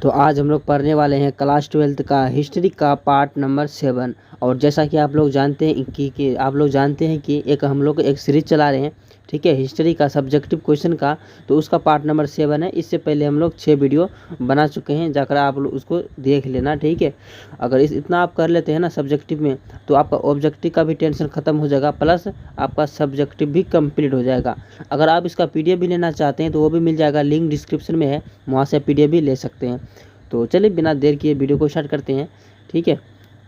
तो आज हम लोग पढ़ने वाले हैं क्लास 12 का हिस्ट्री का पार्ट नंबर 7। और जैसा कि आप लोग जानते हैं कि एक हम लोग एक सीरीज चला रहे हैं, ठीक है, हिस्ट्री का सब्जेक्टिव क्वेश्चन का। तो उसका पार्ट नंबर 7 है। इससे पहले हम लोग 6 वीडियो बना चुके हैं, जाकर आप लोग उसको देख लेना, ठीक है। अगर इतना आप कर लेते हैं ना सब्जेक्टिव में, तो आपका ऑब्जेक्टिव का भी टेंशन ख़त्म हो जाएगा, प्लस आपका सब्जेक्टिव भी कंप्लीट हो जाएगा। अगर आप इसका PDF भी लेना चाहते हैं तो वो भी मिल जाएगा, लिंक डिस्क्रिप्शन में है, वहाँ से PDF भी ले सकते हैं। तो चलिए बिना देर किए वीडियो को स्टार्ट करते हैं, ठीक है।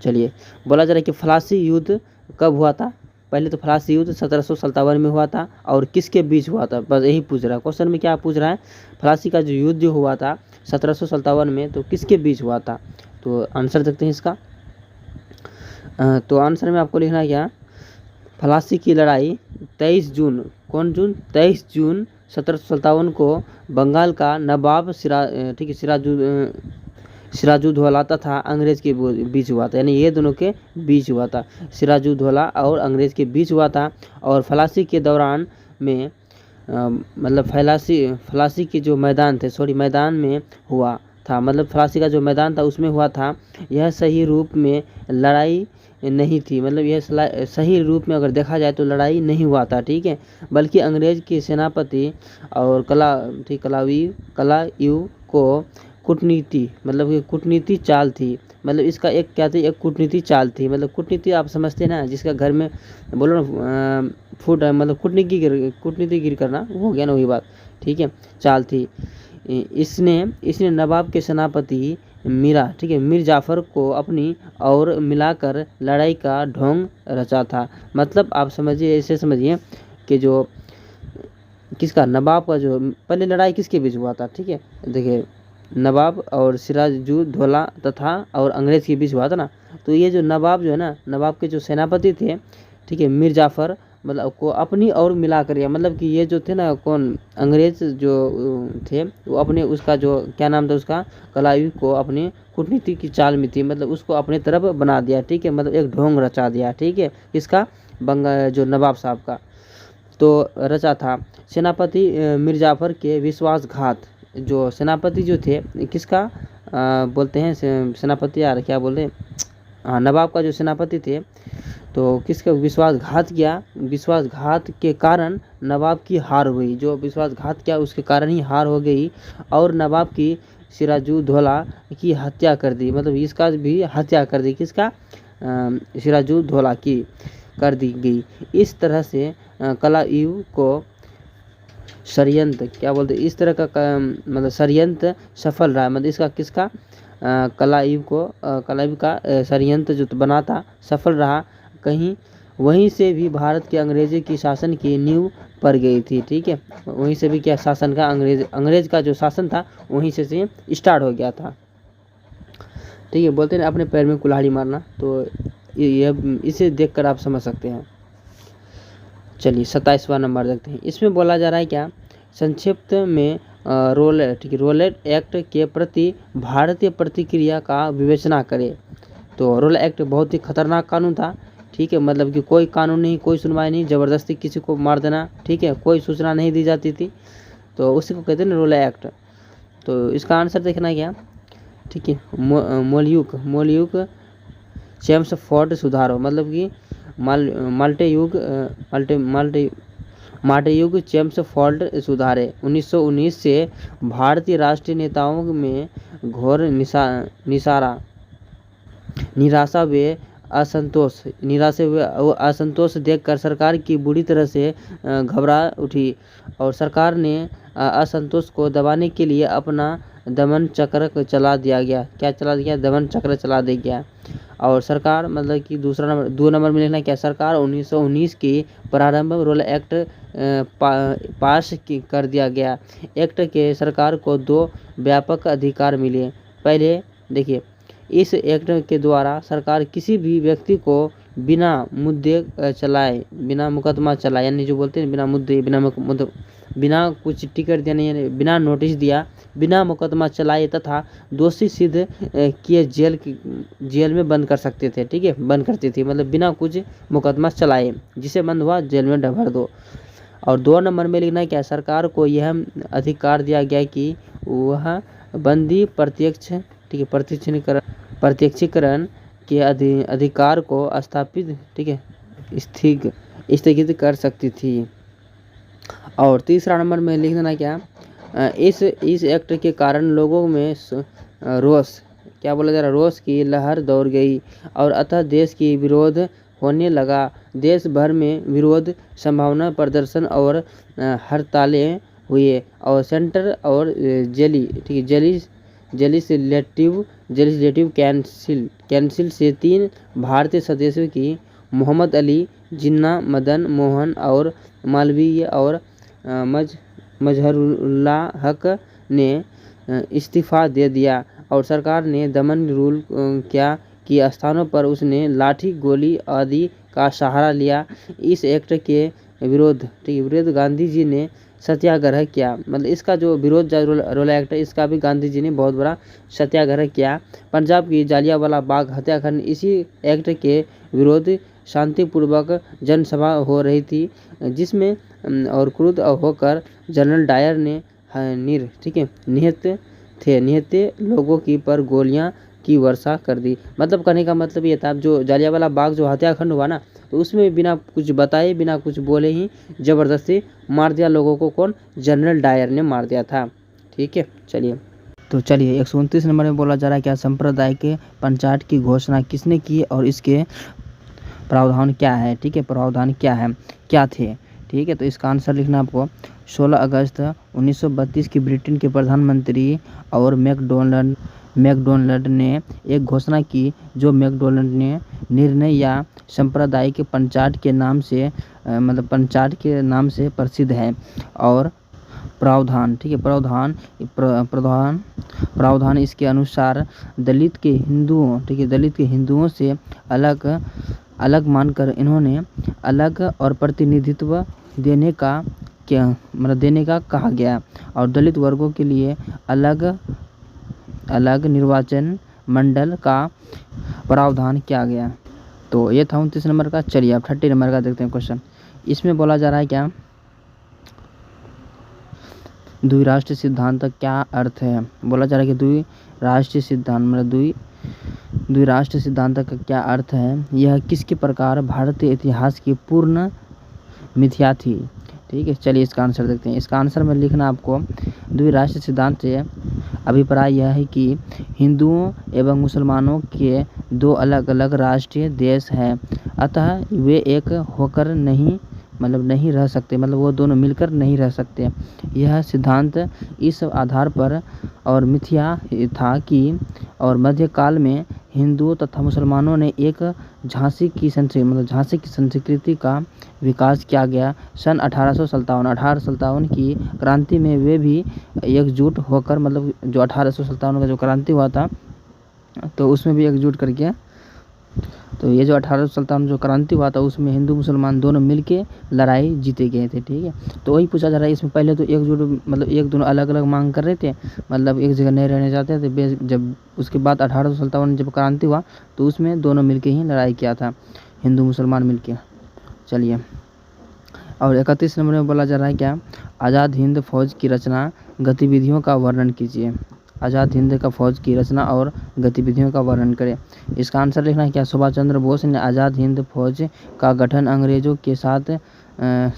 चलिए, बोला जा रहा है कि फ्लासी युद्ध कब हुआ था। पहले तो फ्लासी युद्ध 1757 में हुआ था, और किसके बीच हुआ था, बस यही पूछ रहा है क्वेश्चन में। क्या पूछ रहा है, फ्लासी का जो युद्ध जो हुआ था 1757 में, तो किसके बीच हुआ था। तो आंसर देखते हैं इसका। तो आंसर में आपको लिखना है क्या, फ्लासी की लड़ाई 23 जून 1757 को बंगाल का नवाब सिराजुद्दौला तथा अंग्रेज के बीच हुआ था। यानी ये दोनों के बीच हुआ था, सिराजुद्दौला और अंग्रेज के बीच हुआ था। और फ्लासी के दौरान में मतलब फ्लासी के जो मैदान में हुआ था, मतलब फ्लासी का जो मैदान था उसमें हुआ था। यह सही रूप में लड़ाई नहीं थी, मतलब यह सही रूप में अगर देखा जाए तो लड़ाई नहीं हुआ था, ठीक है। बल्कि अंग्रेज के सेनापति और कलाइव को कूटनीति चाल थी। मतलब इसका एक क्या थी, एक कूटनीति चाल थी। मतलब कूटनीति आप समझते हैं ना, जिसका घर में बोलो ना फूड, मतलब कूटनीति गिर करना, वो हो गया ना वही बात, ठीक है, चाल थी। इसने नवाब के सेनापति मीर जाफर को अपनी और मिलाकर लड़ाई का ढोंग रचा था। मतलब आप समझिए, ऐसे समझिए कि जो किसका, नवाब का जो पहले लड़ाई किसके बीच हुआ था, ठीक है। देखिए, नवाब और सिराजुद्दौला तथा और अंग्रेज के बीच हुआ था ना। तो ये जो नवाब जो है ना, नवाब के जो सेनापति थे, ठीक है, मीर जाफर, मतलब को अपनी और मिला कर, मतलब कि ये जो थे ना, कौन, अंग्रेज जो थे, वो अपने उसका जो क्या नाम था उसका, कलाइव को अपनी कूटनीति की चाल में थी, मतलब उसको अपने तरफ बना दिया, ठीक है, मतलब एक ढोंग रचा दिया, ठीक है, इसका जो नवाब साहब का तो रचा था। सेनापति मीर जाफर के विश्वासघात, जो सेनापति जो थे किसका बोलते हैं, सेनापति यार क्या बोलते हैं, हाँ, नवाब का जो सेनापति थे, तो किसका विश्वासघात किया। विश्वासघात के कारण नवाब की हार हुई, जो विश्वासघात किया उसके कारण ही हार हो गई। और नवाब की सिराजुद्दौला की हत्या कर दी, मतलब इसका भी हत्या कर दी, किसका, सिराजुद्दौला की कर दी गई। इस तरह से कलाइव को षड्यंत्र क्या बोलते, इस तरह का मतलब षड्यंत्र सफल रहा। मतलब इसका किसका, कलाइव का षड्यंत्र जो बना था सफल रहा। वहीं से भी भारत के अंग्रेजी की शासन की नींव पड़ गई थी, ठीक है। वहीं से भी क्या शासन का, अंग्रेज का जो शासन था वहीं से स्टार्ट हो गया था, ठीक है। बोलते हैं अपने पैर में कुल्हाड़ी मारना, तो ये इसे देखकर आप समझ सकते हैं। चलिए 27वां नंबर देखते हैं। इसमें बोला जा रहा है क्या, संक्षिप्त में रोलेट एक्ट के प्रति भारतीय प्रतिक्रिया का विवेचना करें। तो रोलेट एक्ट बहुत ही खतरनाक कानून था, ठीक है। मतलब कि कोई कानून नहीं, कोई सुनवाई नहीं, ज़बरदस्ती किसी को मार देना, ठीक है, कोई सूचना नहीं दी जाती थी, तो उसी को कहते हैं रोलेट एक्ट। तो इसका आंसर देखना क्या, ठीक है, मोलयुग चेम्सफोर्ड सुधारो, मतलब कि माल्टेयुग चेम्सफोर्ड सुधारे। 1919 से भारतीय राष्ट्रीय नेताओं में घोर निराशा व असंतोष देखकर सरकार की बुरी तरह से घबरा उठी, और सरकार ने असंतोष को दबाने के लिए अपना दमन चक्र चला दिया गया। क्या चला दिया, दमन चक्र चला दिया गया। और सरकार, मतलब कि 2 नंबर में लिखना क्या, सरकार 1919 की प्रारंभ रोल एक्ट पास कर दिया गया। एक्ट के सरकार को 2 व्यापक अधिकार मिले। पहले देखिए, इस एक्ट के द्वारा सरकार किसी भी व्यक्ति को बिना मुकदमा चलाए, यानी जो बोलते हैं बिना कुछ टिकट दिया, नहीं बिना नोटिस दिया, बिना मुकदमा चलाए तथा दोषी सिद्ध किए जेल में बंद कर सकते थे, ठीक है, बंद करती थी। मतलब बिना कुछ मुकदमा चलाए, जिसे बंद हुआ जेल में भर दो। और 2 नंबर में लिखना है क्या, सरकार को यह अधिकार दिया गया कि वह बंदी प्रत्यक्ष, ठीक है, प्रत्यक्षीकरण के अधिकार को स्थापित, ठीक है, स्थगित कर सकती थी। और तीसरा नंबर में लिख देना क्या, इस एक्ट के कारण लोगों में रोष, क्या बोला जा रहा है, रोष की लहर दौड़ गई और अतः देश की विरोध होने लगा। देश भर में विरोध संभावना प्रदर्शन और हड़तालें हुए और सेंटर और लेजिस्लेटिव कैंसिल से 3 भारतीय सदस्यों की मोहम्मद अली जिन्ना, मदन मोहन और मालवीय और मजहरुल्लाह हक ने इस्तीफा दे दिया और सरकार ने दमन रूल क्या कि स्थानों पर उसने लाठी गोली आदि का सहारा लिया। इस एक्ट के विरोध, ठीक है, विरोध गांधी जी ने सत्याग्रह किया। मतलब इसका जो विरोध रोला एक्ट है, इसका भी गांधी जी ने बहुत बड़ा सत्याग्रह किया। पंजाब की जालियांवाला बाग हत्याकांड, इसी एक्ट के विरोध शांतिपूर्वक जनसभा हो रही थी जिसमें और क्रुद्ध होकर जनरल डायर ने निहत्थे लोगों की पर गोलियां की वर्षा कर दी। मतलब कहने का मतलब ये था, जो जालियांवाला बाग जो हत्याकांड हुआ ना, तो उसमें बिना कुछ बताए, बिना कुछ बोले ही जबरदस्ती मार दिया लोगों को। कौन? जनरल डायर ने मार दिया था। ठीक है, चलिए 129 नंबर में बोला जा रहा है क्या, सांप्रदायिक पंचायत की घोषणा किसने की और इसके प्रावधान क्या है। ठीक है, प्रावधान क्या थे। ठीक है, तो इसका आंसर लिखना आपको 16 अगस्त 1932 की ब्रिटेन के प्रधानमंत्री और मैकडोनल्ड ने एक घोषणा की, जो मैकडोनल्ड ने निर्णय या सांप्रदायिक पंचायत के नाम से प्रसिद्ध है। और प्रावधान, ठीक है, प्रावधान इसके अनुसार दलित के हिंदुओं से अलग मानकर इन्होंने अलग और प्रतिनिधित्व देने का कहा गया और दलित वर्गों के लिए अलग निर्वाचन मंडल का प्रावधान किया गया। तो ये था 29 नंबर का। चलिए अब 30 नंबर का देखते हैं क्वेश्चन। इसमें बोला जा रहा है क्या, द्विराष्ट्र सिद्धांत का क्या अर्थ है। बोला जा रहा है कि द्विराष्ट्र सिद्धांत का क्या अर्थ है, यह किसके प्रकार भारतीय इतिहास की पूर्ण मिथ्या थी। ठीक है, चलिए इसका आंसर देखते हैं। इसका आंसर में लिखना आपको, द्विराष्ट्र सिद्धांत से अभिप्राय यह है कि हिंदुओं एवं मुसलमानों के 2 अलग अलग राष्ट्रीय देश हैं, अतः वे एक होकर नहीं रह सकते, मतलब वो दोनों मिलकर नहीं रह सकते। यह सिद्धांत इस आधार पर और मिथ्या था कि और मध्यकाल में हिंदुओं तथा मुसलमानों ने एक झांसी की संस्कृति का विकास किया गया। सन 1857 की क्रांति में वे भी एकजुट होकर, मतलब जो 1857 का जो क्रांति हुआ था, तो उसमें भी एकजुट करके, तो ये जो 1857 जो क्रांति हुआ था उसमें हिंदू मुसलमान दोनों मिलके लड़ाई जीते गए थे। ठीक है, तो वही पूछा जा रहा है इसमें। पहले तो एकजुट, मतलब एक दोनों अलग अलग मांग कर रहे थे, मतलब एक जगह नहीं रहने चाहते थे। जब उसके बाद 1857 जब क्रांति हुआ तो उसमें दोनों मिलके ही लड़ाई किया था, हिंदू मुसलमान मिलके। चलिए, और 31 नंबर में बोला जा रहा है क्या, आज़ाद हिंद फौज की रचना गतिविधियों का वर्णन कीजिए। आज़ाद हिंद का फौज की रचना और गतिविधियों का वर्णन करें। इसका आंसर लिखना है क्या, सुभाष चंद्र बोस ने आज़ाद हिंद फौज का गठन अंग्रेजों के साथ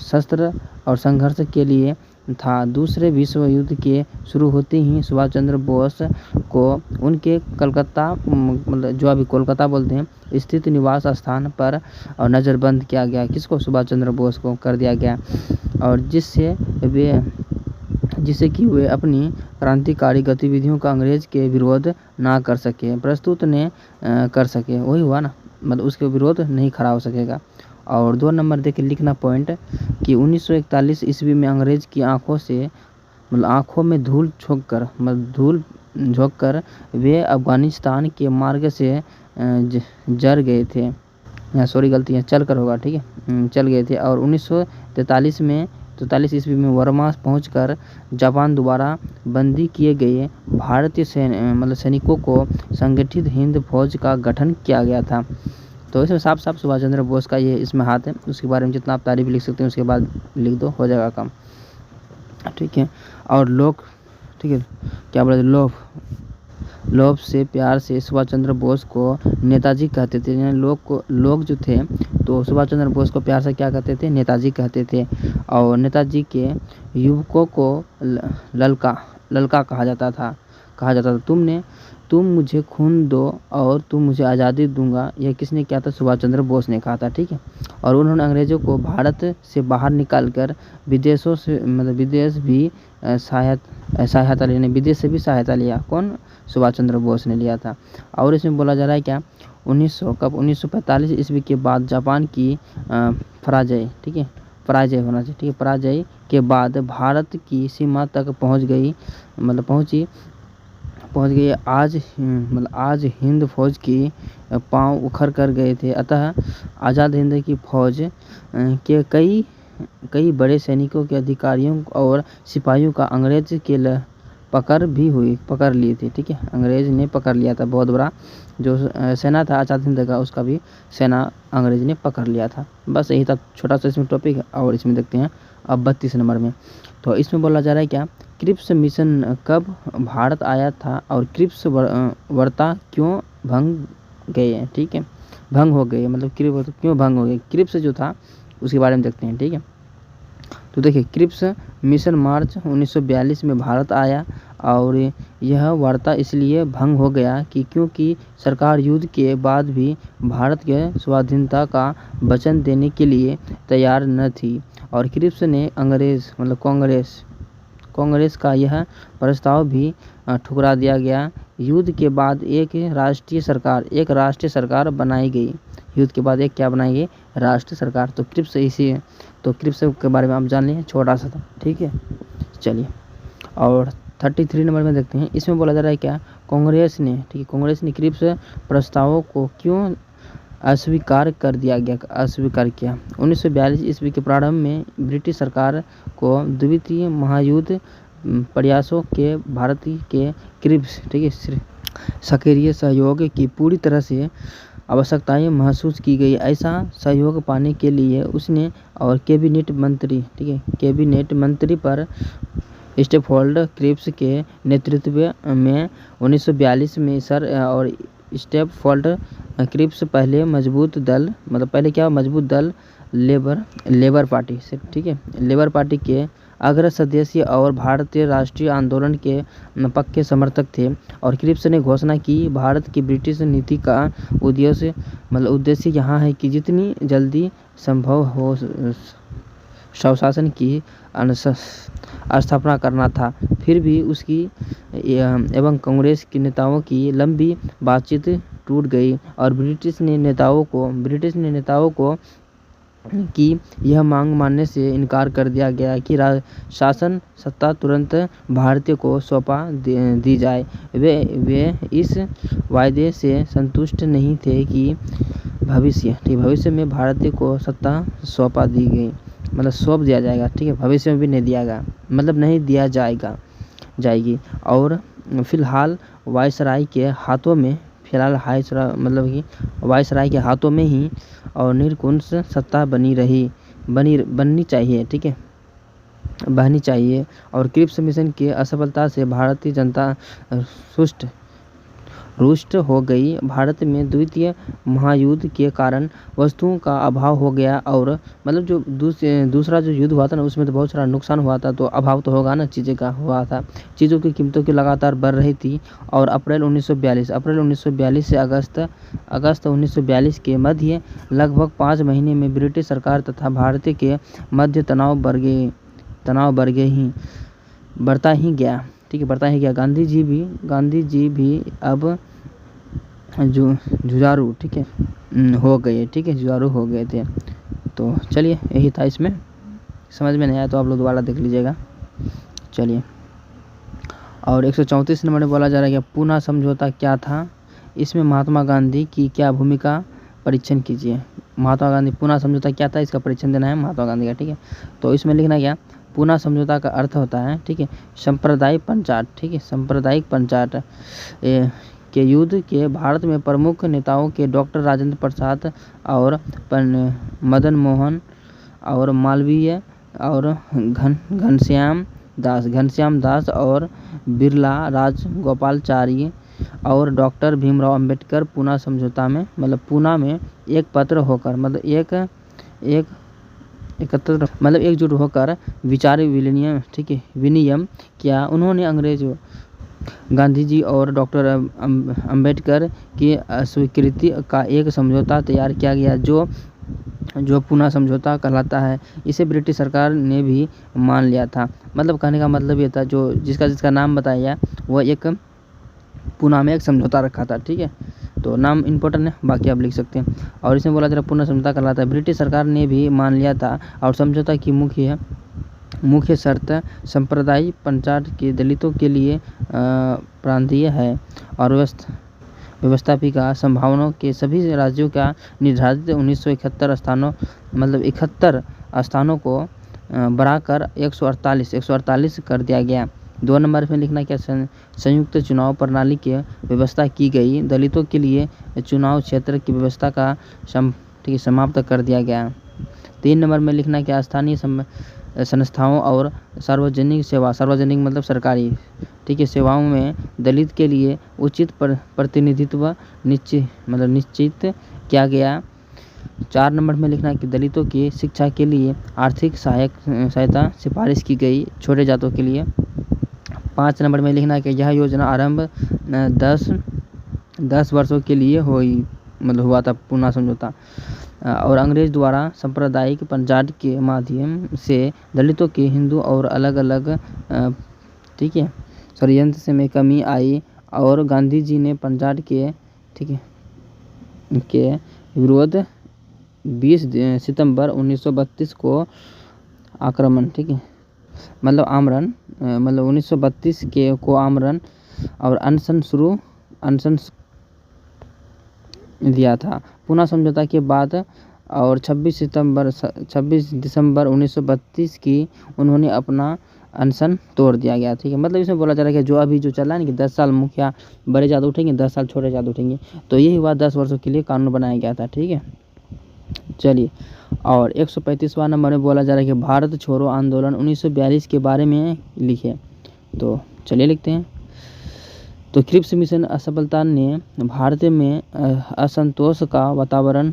शस्त्र और संघर्ष के लिए था। दूसरे विश्व युद्ध के शुरू होते ही सुभाष चंद्र बोस को उनके कलकत्ता, मतलब जो अभी कोलकाता बोलते हैं, स्थित निवास स्थान पर और नज़रबंद किया गया। किसको? सुभाष चंद्र बोस को कर दिया गया, और जिससे कि वे अपनी क्रांतिकारी गतिविधियों का अंग्रेज के विरोध ना कर सके, प्रस्तुत ने कर सके। वही हुआ ना, मतलब उसके विरोध नहीं खड़ा हो सकेगा। और 2 नंबर देख के लिखना पॉइंट कि 1941 ईस्वी में अंग्रेज की आँखों में धूल झोंक कर वे अफगानिस्तान के मार्ग से जर गए थे। यहाँ सॉरी गलती है, चल कर होगा, ठीक है, चल गए थे। और 1943 ईस्वी में बर्मा पहुंचकर जापान द्वारा बंदी किए गए भारतीय सैनिकों को संगठित हिंद फौज का गठन किया गया था। तो इसमें साफ साफ सुभाष चंद्र बोस का ये इसमें हाथ है। उसके बारे में जितना आप तारीफ लिख सकते हैं उसके बाद लिख दो, हो जाएगा काम। ठीक है, और ठीक है, क्या बोला, लोभ से प्यार से सुभाष चंद्र बोस को नेताजी कहते थे। यानी लोग जो थे तो सुभाष चंद्र बोस को प्यार से क्या कहते थे, नेताजी कहते थे। और नेताजी के युवकों को ललका कहा जाता था। तुम मुझे खून दो और तुम मुझे आज़ादी दूंगा, यह किसने किया था, सुभाष चंद्र बोस ने कहा था। ठीक है, और उन्होंने अंग्रेज़ों को भारत से बाहर निकालकर विदेशों से मतलब विदेश भी सहायता लेने विदेश से भी सहायता लिया। कौन, सुभाष चंद्र बोस ने लिया था। और इसमें बोला जा रहा है क्या, 1945 ईस्वी के बाद जापान की पराजय, ठीक है, पराजय होना चाहिए, ठीक है, पराजय के बाद भारत की सीमा तक पहुंच गई। आज हिंद फौज की पांव उखड़ कर गए थे। अतः आज़ाद हिंद की फौज के कई बड़े सैनिकों के अधिकारियों और सिपाहियों का अंग्रेज के पकड़ लिए थे। ठीक है, अंग्रेज ने पकड़ लिया था। बहुत बड़ा जो सेना था आज़ाद हिंद का, उसका भी सेना अंग्रेज ने पकड़ लिया था। बस यही था छोटा सा इसमें टॉपिक। और इसमें देखते हैं अब 32 नंबर में। तो इसमें बोला जा रहा है क्या, क्रिप्स मिशन कब भारत आया था और क्रिप्स वार्ता क्यों भंग गए। ठीक है, भंग हो गए, मतलब क्यों भंग हो गए, क्रिप्स जो था उसके बारे में देखते हैं। ठीक है, तो देखिए, क्रिप्स मिशन मार्च 1942 में भारत आया और यह वार्ता इसलिए भंग हो गया कि क्योंकि सरकार युद्ध के बाद भी भारत के स्वाधीनता का वचन देने के लिए तैयार न थी। और क्रिप्स ने कांग्रेस का यह प्रस्ताव भी ठुकरा दिया गया। युद्ध के बाद एक राष्ट्रीय सरकार बनाई गई। युद्ध के बाद एक क्या बनाई गई, राष्ट्रीय सरकार। तो क्रिप्स के बारे में आप जान लें, छोटा सा था। ठीक है, चलिए और 33 नंबर में देखते हैं। इसमें बोला जा रहा है क्या, कांग्रेस ने क्रिप्स प्रस्तावों को क्यों अस्वीकार किया। 1942 ईस्वी के प्रारंभ में ब्रिटिश सरकार को द्वितीय महायुद्ध प्रयासों के भारतीय के क्रिप्स, ठीक है, सक्रिय सहयोग की पूरी तरह से आवश्यकताएं महसूस की गई। ऐसा सहयोग पाने के लिए उसने और कैबिनेट मंत्री पर स्टैफोर्ड क्रिप्स के नेतृत्व में 1942 में और स्टैफोर्ड क्रिप्स मजबूत दल लेबर पार्टी से, ठीक है, लेबर पार्टी के अग्र सदस्य और भारतीय राष्ट्रीय आंदोलन के पक्के समर्थक थे। और क्रिप्स ने घोषणा की, भारत की ब्रिटिश नीति का उद्देश्य यहाँ है कि जितनी जल्दी संभव हो स्वशासन की स्थापना करना था। फिर भी उसकी एवं कांग्रेस के नेताओं की लंबी बातचीत टूट गई और ब्रिटिश ने नेताओं को कि यह मांग मानने से इनकार कर दिया गया कि शासन सत्ता तुरंत भारतीय को सौंपा दी जाए। वे इस वायदे से संतुष्ट नहीं थे कि भविष्य में भारतीय को सत्ता सौंपा दी गई, मतलब सौंप दिया जाएगा। ठीक है, भविष्य में भी नहीं दिया गया, मतलब नहीं दिया जाएगी। और फिलहाल वायसराय के हाथों में ही और निरंकुश सत्ता बननी चाहिए। ठीक है, बहनी चाहिए। और क्रिप्स मिशन की असफलता से भारतीय जनता रुष्ट हो गई। भारत में द्वितीय महायुद्ध के कारण वस्तुओं का अभाव हो गया और मतलब जो दूसरा जो युद्ध हुआ था ना, उसमें तो बहुत सारा नुकसान हुआ था, तो अभाव तो होगा ना, चीज़ें का हुआ था। चीज़ों की कीमतों की लगातार बढ़ रही थी। और अप्रैल 1942 से अगस्त 1942 के मध्य लगभग 5 महीने में ब्रिटिश सरकार तथा भारतीय के मध्य तनाव बढ़ता ही गया। ठीक है, बढ़ता ही गया। गांधी जी भी अब जुझारू, ठीक है, हो गए। ठीक है, जुझारू हो गए थे। तो चलिए, यही था। इसमें समझ में नहीं आया तो आप लोग दोबारा देख लीजिएगा। चलिए, और 134 नंबर में बोला जा रहा है कि पूना समझौता क्या था। इसमें महात्मा गांधी की क्या भूमिका, परीक्षण कीजिए। महात्मा गांधी, पूना समझौता क्या था, इसका परीक्षण देना है महात्मा गांधी का। ठीक है, तो इसमें लिखना क्या, पूना समझौता का अर्थ होता है, ठीक है, सांप्रदायिक पंचायत। ठीक है, सांप्रदायिक पंचायत के युद्ध के भारत में प्रमुख नेताओं के डॉक्टर राजेंद्र प्रसाद और मदन मोहन और मालवीय और घनश्याम दास, घनश्याम दास और बिरला राजगोपालाचारी और डॉक्टर भीमराव अंबेडकर पूना समझौता में मतलब पूना में एक पत्र होकर मतलब एकजुट होकर विचार विनिमय किया। उन्होंने अंग्रेजों गांधी जी और डॉक्टर अंबेडकर की स्वीकृति का एक समझौता तैयार किया गया जो पूना समझौता कहलाता है। इसे ब्रिटिश सरकार ने भी मान लिया था। मतलब कहने का मतलब ये था जो जिसका नाम बताया वो एक पूना में एक समझौता रखा था। ठीक है, तो नाम इम्पोर्टेंट है, बाकी आप लिख सकते हैं। और इसमें बोला जा रहा पूना समझौता कहलाता है। ब्रिटिश सरकार ने भी मान लिया था और समझौता की मुख्य शर्त सांप्रदायिक पंचायत के दलितों के लिए प्रांतीय है और व्यवस्थापिका संभावनाओं के सभी राज्यों का निर्धारित 1971 71 स्थानों को बढ़ाकर 148 कर दिया गया। 2 नंबर में लिखना क्या, संयुक्त चुनाव प्रणाली की व्यवस्था की गई। दलितों के लिए चुनाव क्षेत्र की व्यवस्था का समाप्त कर दिया गया। 3 नंबर में लिखना क्या, स्थानीय संस्थाओं और सार्वजनिक मतलब सरकारी सेवाओं में दलित के लिए उचित प्रतिनिधित्व निश्चित किया गया। 4 नंबर में लिखना कि दलितों की शिक्षा के लिए आर्थिक सहायता सिफारिश की गई छोटे जातों के लिए। 5 नंबर में लिखना कि यह योजना आरंभ 10 वर्षों के लिए हुआ था पूना समझौता और अंग्रेज द्वारा सांप्रदायिक पंचायत के माध्यम से दलितों के हिंदू और अलग-अलग षड्यंत्र में कमी आई और गांधी जी ने पंचायत के विरोध 20 सितंबर 1932 को आमरण 1932 को आमरण और अनशन दिया था। पूना समझौता के बाद और 26 दिसंबर 1932 की उन्होंने अपना अनशन तोड़ दिया गया। ठीक है, मतलब इसमें बोला जा रहा है कि जो अभी जो चल रहा है ना कि 10 साल मुखिया बड़े जात उठेंगे, 10 साल छोटे जात उठेंगे, तो यही हुआ 10 वर्षों के लिए कानून बनाया गया था। ठीक है, चलिए। और 135वां नंबर में बोला जा रहा है कि भारत छोड़ो आंदोलन 1942 के बारे में लिखे। तो चलिए लिखते हैं। तो क्रिप्स मिशन असफलता ने भारत में असंतोष का वातावरण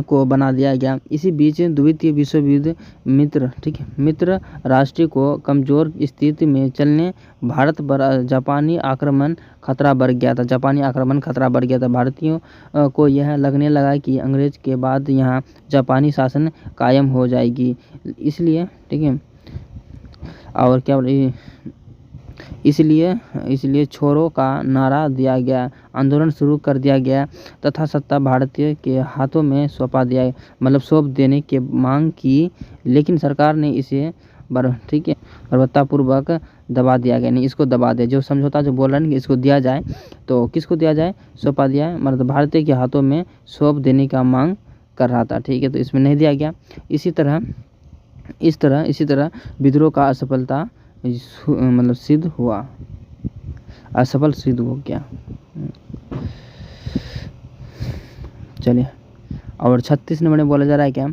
को बना दिया गया। इसी बीच द्वितीय विश्व युद्ध मित्र राष्ट्र को कमजोर स्थिति में चलने भारत पर जापानी आक्रमण खतरा बढ़ गया था। भारतीयों को यह लगने लगा कि अंग्रेज के बाद यहाँ जापानी शासन कायम हो जाएगी। इसलिए छोरो का नारा दिया गया, आंदोलन शुरू कर दिया गया तथा सत्ता भारतीय के हाथों में सौंप देने की मांग की, लेकिन सरकार ने इसे बर्बरतापूर्वक दबा दिया गया। नहीं, इसको दबा दिया। जो समझौता जो बोल रहा है कि इसको दिया जाए, तो किसको दिया जाए, सौंपा दिया, भारतीय के हाथों में सौंप देने का मांग कर रहा था। ठीक है, तो इसमें नहीं दिया गया। इसी तरह विद्रोह का असफल सिद्ध हो गया। चलिए, और 36 नंबर में बोला जा रहा है क्या,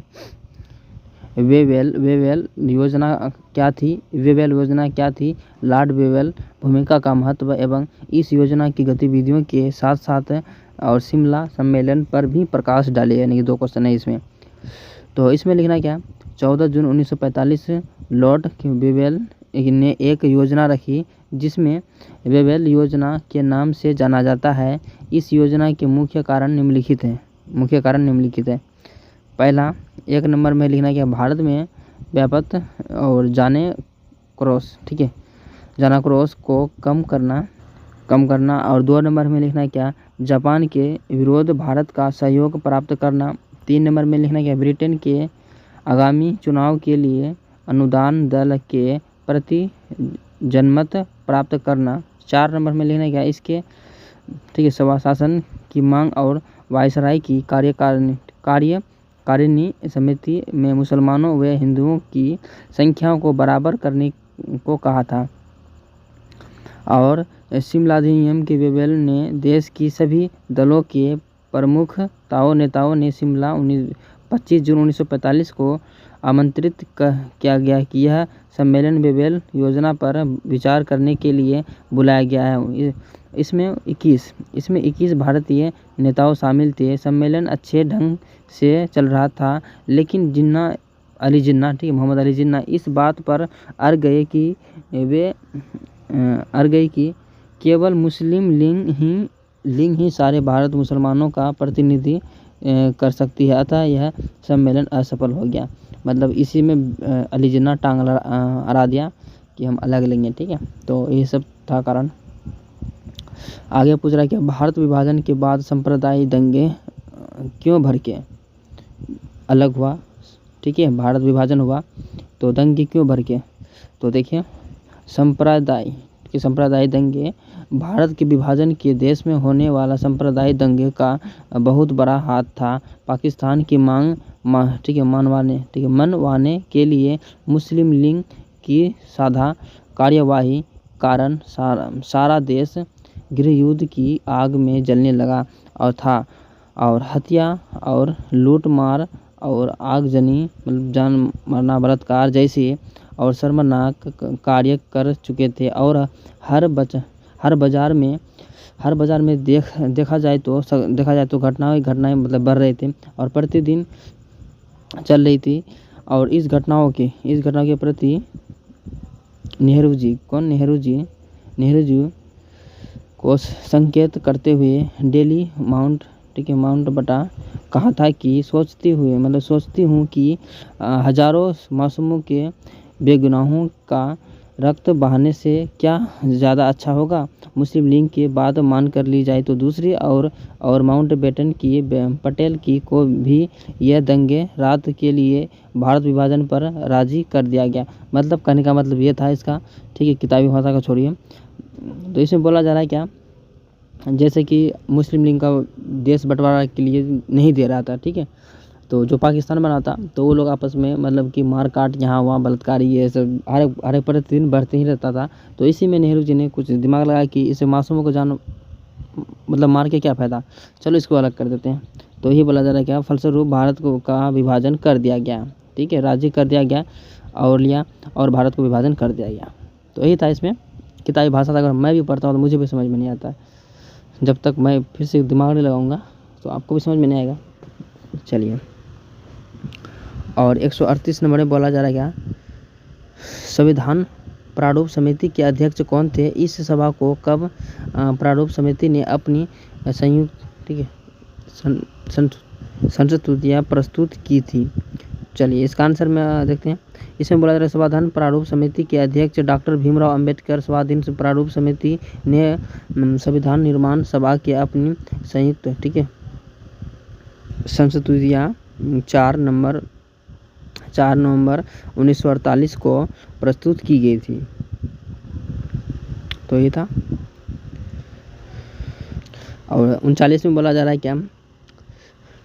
वेवेल योजना क्या थी। लॉर्ड वेवेल भूमिका का महत्व एवं इस योजना की गतिविधियों के साथ साथ और शिमला सम्मेलन पर भी प्रकाश डाले। यानी कि 2 क्वेश्चन है इसमें। तो इसमें लिखना क्या, 14 जून 1945 लॉर्ड वेवेल ने एक योजना रखी जिसमें वेवेल योजना के नाम से जाना जाता है। इस योजना के मुख्य कारण निम्नलिखित है। पहला, 1 नंबर में लिखना क्या, भारत में व्याप्त और जाना क्रॉस को कम करना और 2 नंबर में लिखना क्या, जापान के विरोध भारत का सहयोग प्राप्त करना। 3 नंबर में लिखना क्या, ब्रिटेन के आगामी चुनाव के लिए अनुदान दल के प्रति जनमत प्राप्त करना। 4 नंबर में लिखना क्या, इसके शासन की मांग और वायसराय की कार्यकारिणी समिति में मुसलमानों व हिंदुओं की संख्या को बराबर करने को कहा था। और शिमला अधिनियम के वेवेल ने देश की सभी दलों के प्रमुख नेताओं ने शिमला 25 जून 1945 को आमंत्रित किया गया कि यह सम्मेलन बेबेल योजना पर विचार करने के लिए बुलाया गया है। इसमें 21 भारतीय नेताओं शामिल थे। सम्मेलन अच्छे ढंग से चल रहा था, लेकिन मोहम्मद अली जिन्ना इस बात पर अड़ गए कि केवल मुस्लिम लीग ही सारे भारत मुसलमानों का प्रतिनिधि कर सकती है, अतः यह सम्मेलन असफल हो गया। मतलब इसी में अली जिन्ना टांग अड़ा दिया कि हम अलग लेंगे, ठीक है। तो ये सब था कारण। आगे पूछ रहा है कि भारत विभाजन के बाद सांप्रदायिक दंगे क्यों भड़के, अलग हुआ, ठीक है। भारत विभाजन हुआ तो दंगे क्यों भड़के, तो देखिए सांप्रदायिक दंगे भारत के विभाजन के देश में होने वाला सांप्रदायिक दंगे का बहुत बड़ा हाथ था। पाकिस्तान की मनवाने के लिए मुस्लिम लीग की साधा कार्यवाही कारण सारा देश गृहयुद्ध की आग में जलने लगा और हत्या और लूट मार और आगजनी, जान मारना, बलात्कार जैसे और शर्मनाक कार्य कर चुके थे। और हर बाजार में देखा जाए तो घटनाएं मतलब बढ़ रहे थे और प्रतिदिन चल रही थी। और इस घटनाओं के प्रति नेहरू जी को संकेत करते हुए डेली माउंटबेटन कहा था कि सोचती हूँ कि हजारों मासूमों के बेगुनाहों का रक्त बहाने से क्या ज़्यादा अच्छा होगा। मुस्लिम लीग की बात मान कर ली जाए तो दूसरी और माउंटबेटन की पटेल की को भी यह दंगे रात के लिए भारत विभाजन पर राजी कर दिया गया। मतलब कहने का मतलब ये था इसका, ठीक है। किताबी भाषा का छोड़िए। तो इसमें बोला जा रहा है क्या, जैसे कि मुस्लिम लीग का देश बंटवारा के लिए नहीं दे रहा था, ठीक है। तो जो पाकिस्तान बना था तो वो लोग आपस में मतलब कि मार काट यहाँ वहाँ बलात्कारी ये सब हर एक प्रतिदिन बढ़ते ही रहता था। तो इसी में नेहरू जी ने कुछ दिमाग लगाया कि इसे मासूमों को जान मतलब मार के क्या फ़ायदा, चलो इसको अलग कर देते हैं। तो यही बोला जा रहा है क्या, फलस्वरूप भारत का विभाजन कर दिया गया, ठीक है। राज्य कर दिया गया और भारत को विभाजन कर दिया गया। तो यही था इसमें किताबी भाषा। अगर मैं भी पढ़ता हूँ तो मुझे भी समझ में नहीं आता है। जब तक मैं फिर से दिमाग नहीं लगाऊंगा तो आपको भी समझ में नहीं आएगा। चलिए, और 138 नंबर में बोला जा रहा है क्या, संविधान प्रारूप समिति के अध्यक्ष कौन थे। इस सभा को कब प्रारूप समिति ने अपनी संयुक्त, ठीक है, संस्तुतियाँ प्रस्तुत की थी। चलिए इसका आंसर में देखते हैं। इसमें बोला जा रहा है संविधान प्रारूप समिति के अध्यक्ष डॉक्टर भीमराव अंबेडकर। संविधान प्रारूप समिति ने संविधान निर्माण सभा के अपनी संयुक्त, ठीक है, संस्तुतियाँ 4 नवंबर 1948 को प्रस्तुत की गई थी। तो ये था। और 39 में बोला जा रहा है क्या,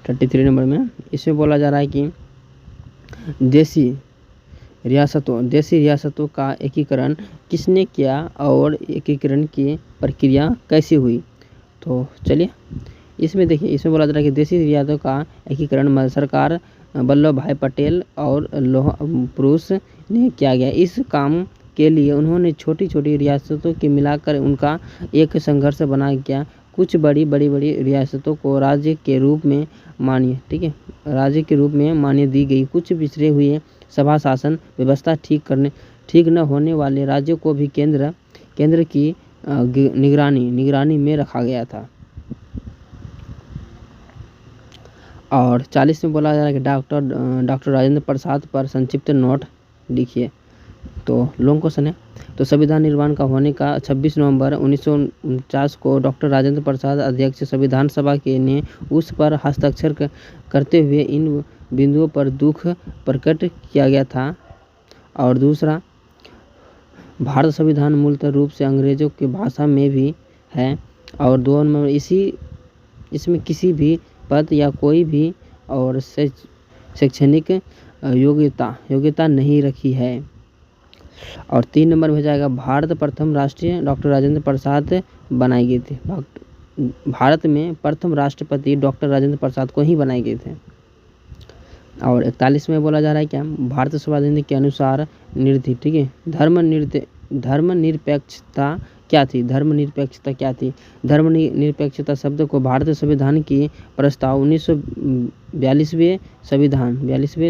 33 नंबर में इसमें बोला जा रहा है कि देसी रियासतों का एकीकरण किसने किया और एकीकरण की प्रक्रिया कैसे हुई। तो चलिए इसमें देखिए, इसमें बोला जा रहा है कि देसी रियासतों का एकीकरण सरकार वल्लभ भाई पटेल और लौह पुरुष ने किया गया। इस काम के लिए उन्होंने छोटी छोटी रियासतों के मिलाकर उनका एक संघर्ष बना गया। कुछ बड़ी रियासतों को राज्य के रूप में मान्य, ठीक है, राज्य के रूप में मान्य दी गई। कुछ पिछड़े हुए सभा शासन व्यवस्था ठीक न होने वाले राज्यों को भी केंद्र की निगरानी में रखा गया था। और 40 में बोला जा रहा है कि डॉक्टर राजेंद्र प्रसाद पर संक्षिप्त नोट लिखिए। तो लॉन्ग क्वेश्चन है। तो संविधान निर्माण का होने का 26 नवंबर 1949 को डॉक्टर राजेंद्र प्रसाद अध्यक्ष संविधान सभा के ने उस पर हस्ताक्षर करते हुए इन बिंदुओं पर दुख प्रकट किया गया था। और दूसरा, भारत संविधान मूलतः रूप से अंग्रेजों की भाषा में भी है। और 2 नंबर, इसमें किसी भी पद या कोई भी और शैक्षणिक योग्यता नहीं रखी है। और 3 नंबर में जाएगा, भारत प्रथम राष्ट्रीय डॉक्टर राजेंद्र प्रसाद बनाए गए थे। भारत में प्रथम राष्ट्रपति डॉक्टर राजेंद्र प्रसाद को ही बनाए गए थे। और 41 में बोला जा रहा है क्या, भारतीय संविधान के अनुसार निर्धारित, ठीक है, धर्मनिरपेक्षता क्या थी, धर्मनिरपेक्षता क्या थी। धर्मनिरपेक्षता शब्द को भारतीय संविधान की प्रस्ताव 1942वें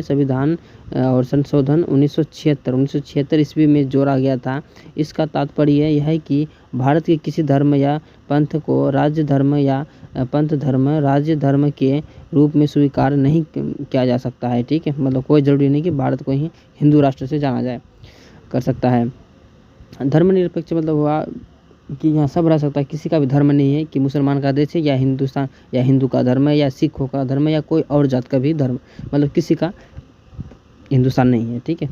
संविधान और संशोधन 1976 ईस्वी में जोड़ा गया था। इसका तात्पर्य यह है कि भारत के किसी धर्म या पंथ को राज्य धर्म या पंथ धर्म राज्य धर्म के रूप में स्वीकार नहीं किया जा सकता है, ठीक है। मतलब कोई ज़रूरी नहीं कि भारत को ही हिंदू राष्ट्र से जाना जाए कर सकता है। धर्मनिरपेक्ष मतलब हुआ कि यहाँ सब रह सकता है, किसी का भी धर्म नहीं है कि मुसलमान का देश है या हिंदुस्तान या हिंदू का धर्म है या सिखों का धर्म है या कोई और जात का भी धर्म, मतलब किसी का हिंदुस्तान नहीं है, ठीक है।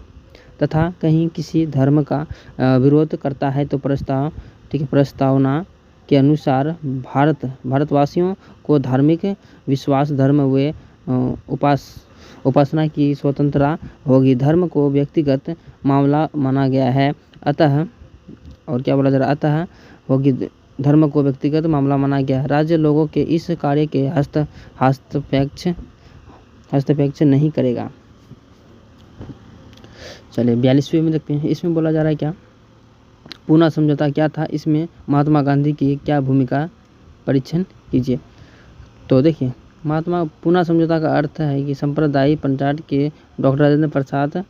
तथा कहीं किसी धर्म का विरोध करता है तो प्रस्ताव, ठीक है, प्रस्तावना के अनुसार भारतवासियों को धार्मिक विश्वास धर्म व उपासना की स्वतंत्रता होगी। धर्म को व्यक्तिगत मामला माना गया है, अतः और क्या बोला जा रहा है, अतः होगी धर्म को व्यक्तिगत मामला माना गया है। राज्य लोगों के इस कार्य के हस्तक्षेप नहीं करेगा। चलिए 42वें में देखते हैं। इसमें बोला जा रहा है क्या, पूना समझौता क्या था, इसमें महात्मा गांधी की क्या भूमिका परीक्षण कीजिए। तो देखिए महात्मा पूना समझौता का अर्थ है कि सांप्रदायिक पंचायत के डॉक्टर राजेंद्र प्रसाद,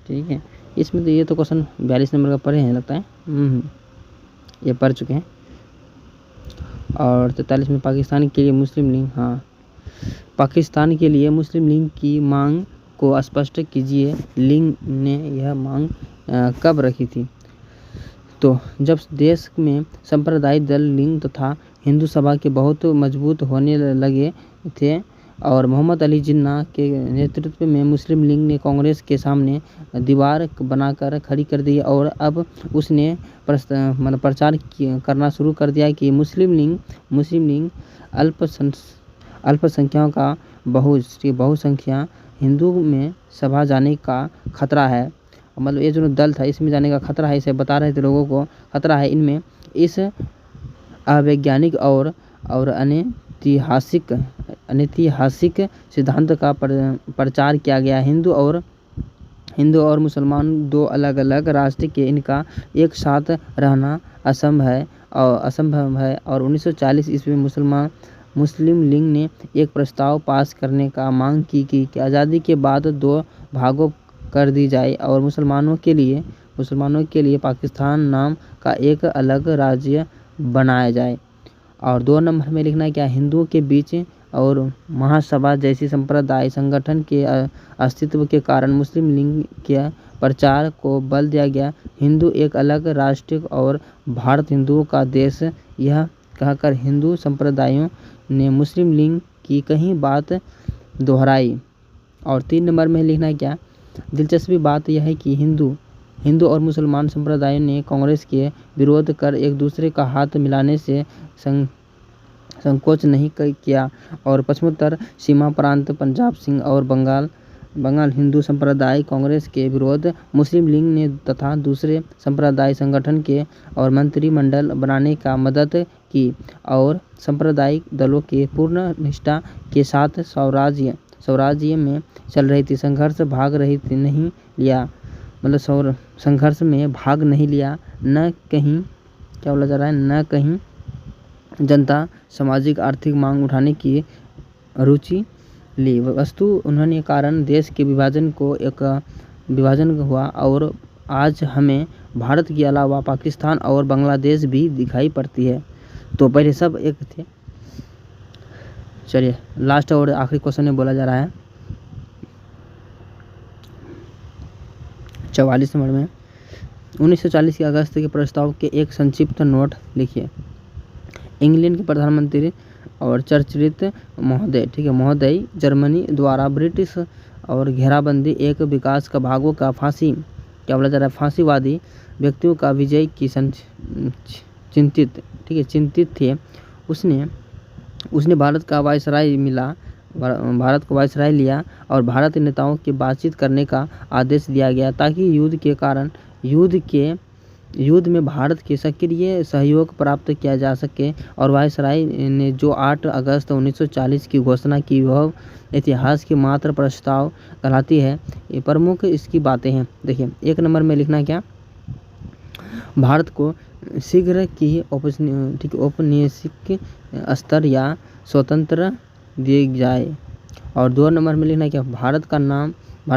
ठीक है। इसमें तो ये तो क्वेश्चन 42 नंबर का पढ़े हैं लगता है, ये पढ़ चुके हैं। और 43 में पाकिस्तान के लिए मुस्लिम लीग, हाँ, पाकिस्तान के लिए मुस्लिम लीग की मांग को स्पष्ट कीजिए। लीग ने यह मांग कब रखी थी। तो जब देश में सांप्रदायिक दल लीग तथा हिंदू सभा के बहुत मजबूत होने लगे थे और मोहम्मद अली जिन्ना के नेतृत्व में मुस्लिम लीग ने कांग्रेस के सामने दीवार बनाकर खड़ी कर दी और अब उसने प्रचार करना शुरू कर दिया कि मुस्लिम लीग अल्पसंख्याओं का बहुसंख्या हिंदू में सभा जाने का खतरा है। मतलब ये जो दल था इसमें जाने का खतरा है, इसे बता रहे थे लोगों को खतरा है इनमें। इस अवैज्ञानिक और अनैतिहासिक सिद्धांत का प्रचार किया गया। हिंदू और मुसलमान दो अलग अलग राष्ट्र के इनका एक साथ रहना असंभव है और 1940 ईस्वी में मुस्लिम लीग ने एक प्रस्ताव पास करने का मांग की कि आज़ादी के बाद दो भागों कर दी जाए और मुसलमानों के लिए पाकिस्तान नाम का एक अलग राज्य बनाया जाए। और 2 नंबर में लिखना है क्या, हिंदुओं के बीच और महासभा जैसी संप्रदाय संगठन के अस्तित्व के कारण मुस्लिम लीग के प्रचार को बल दिया गया। हिंदू एक अलग राष्ट्र और भारत हिंदुओं का देश, यह कहकर हिंदू संप्रदायों ने मुस्लिम लीग की कहीं बात दोहराई। और 3 नंबर में लिखना है क्या, दिलचस्पी बात यह है कि हिंदू और मुसलमान संप्रदायों ने कांग्रेस के विरोध कर एक दूसरे का हाथ मिलाने से संकोच नहीं किया और पश्चिमोत्तर सीमा प्रांत पंजाब सिंह और बंगाल हिंदू संप्रदाय कांग्रेस के विरोध मुस्लिम लीग ने तथा दूसरे संप्रदाय संगठन के और मंत्रिमंडल बनाने का मदद की और सांप्रदायिक दलों के पूर्ण निष्ठा के साथ स्वराज्य में चल रही थी। संघर्ष में भाग नहीं लिया, न कहीं क्या बोला जा रहा है, न कहीं जनता सामाजिक आर्थिक मांग उठाने की रुचि ली। वस्तु उन्होंने कारण देश के विभाजन हुआ और आज हमें भारत के अलावा पाकिस्तान और बांग्लादेश भी दिखाई पड़ती है। तो पहले सब एक थे। चलिए लास्ट और आखिरी क्वेश्चन में बोला जा रहा है 44 नंबर में 1940 के अगस्त के प्रस्ताव के एक संक्षिप्त नोट लिखिए। इंग्लैंड के प्रधानमंत्री और चर्चित महोदय, ठीक है, महोदय जर्मनी द्वारा ब्रिटिश और घेराबंदी एक विकास का भागों का क्या बोला जा रहा है, फांसीवादी व्यक्तियों का विजय की चिंतित थे। उसने भारत को वायसराय लिया और भारतीय नेताओं की बातचीत करने का आदेश दिया गया ताकि युद्ध युद्ध में भारत के सक्रिय सहयोग प्राप्त किया जा सके, और वायसराय ने जो 8 अगस्त 1940 की घोषणा की वह इतिहास की मात्र प्रस्ताव कहलाती है। ये प्रमुख इसकी बातें हैं। देखिए 1 नंबर में लिखना क्या, भारत को शीघ्र की औपनिवेशिक स्तर या स्वतंत्र दिए जाए। और 2 नंबर में लिखना क्या, भारत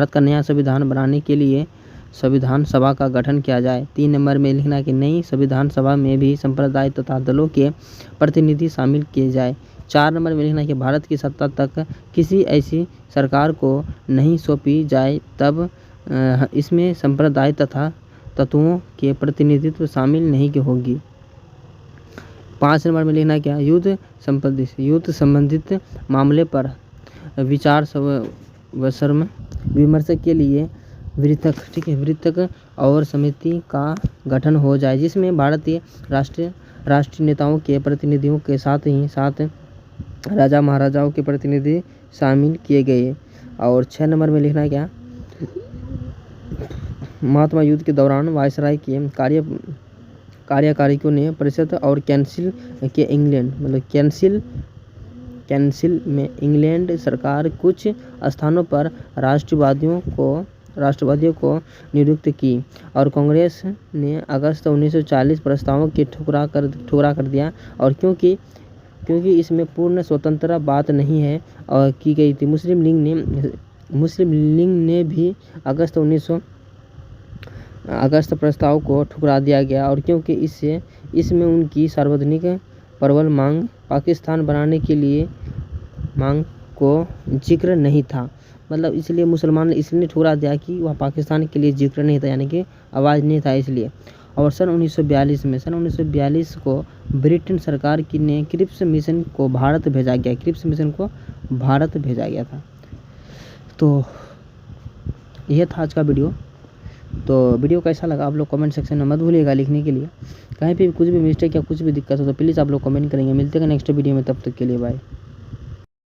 का नया संविधान बनाने के लिए संविधान सभा का गठन किया जाए। 3 नंबर में लिखना कि नई संविधान सभा में भी संप्रदाय तथा दलों के प्रतिनिधि शामिल किए जाए। 4 नंबर में लिखना कि भारत की सत्ता तक किसी ऐसी सरकार को नहीं सौंपी जाए तब इसमें संप्रदाय तथा तत्वों के प्रतिनिधित्व शामिल नहीं होगी। 5 नंबर में लिखना क्या, युद्ध संबंधित मामले पर विचार विमर्श के लिए वृत्तक और समिति का गठन हो जाए, जिसमें भारतीय राष्ट्रीय नेताओं के प्रतिनिधियों के साथ ही साथ राजा महाराजाओं के प्रतिनिधि शामिल किए गए। और 6 नंबर में लिखना क्या, महात्मा युद्ध के दौरान वायसराय के कार्यकारियों ने परिषद और कैंसिल के कैंसिल में इंग्लैंड सरकार कुछ स्थानों पर राष्ट्रवादियों को नियुक्त की, और कांग्रेस ने अगस्त 1940 प्रस्तावों की ठुकरा कर दिया। और क्योंकि इसमें पूर्ण स्वतंत्रता बात नहीं है और की गई थी, मुस्लिम लीग ने भी अगस्त प्रस्ताव को ठुकरा दिया गया। और क्योंकि इसमें उनकी सार्वजनिक प्रबल मांग पाकिस्तान बनाने के लिए मांग को जिक्र नहीं था, मतलब इसलिए मुसलमान ने इसलिए ठुकरा दिया कि वह पाकिस्तान के लिए जिक्र नहीं था, यानी कि आवाज़ नहीं था इसलिए। और सन 1942 को ब्रिटेन सरकार ने क्रिप्स मिशन को भारत भेजा गया था। तो यह था आज का वीडियो। तो वीडियो कैसा लगा आप लोग कमेंट सेक्शन में मत भूलिएगा लिखने के लिए। कहीं पे कुछ भी मिस्टेक या कुछ भी दिक्कत हो तो प्लीज़ आप लोग कमेंट करेंगे। मिलते हैं नेक्स्ट वीडियो में, तब तक के लिए बाय।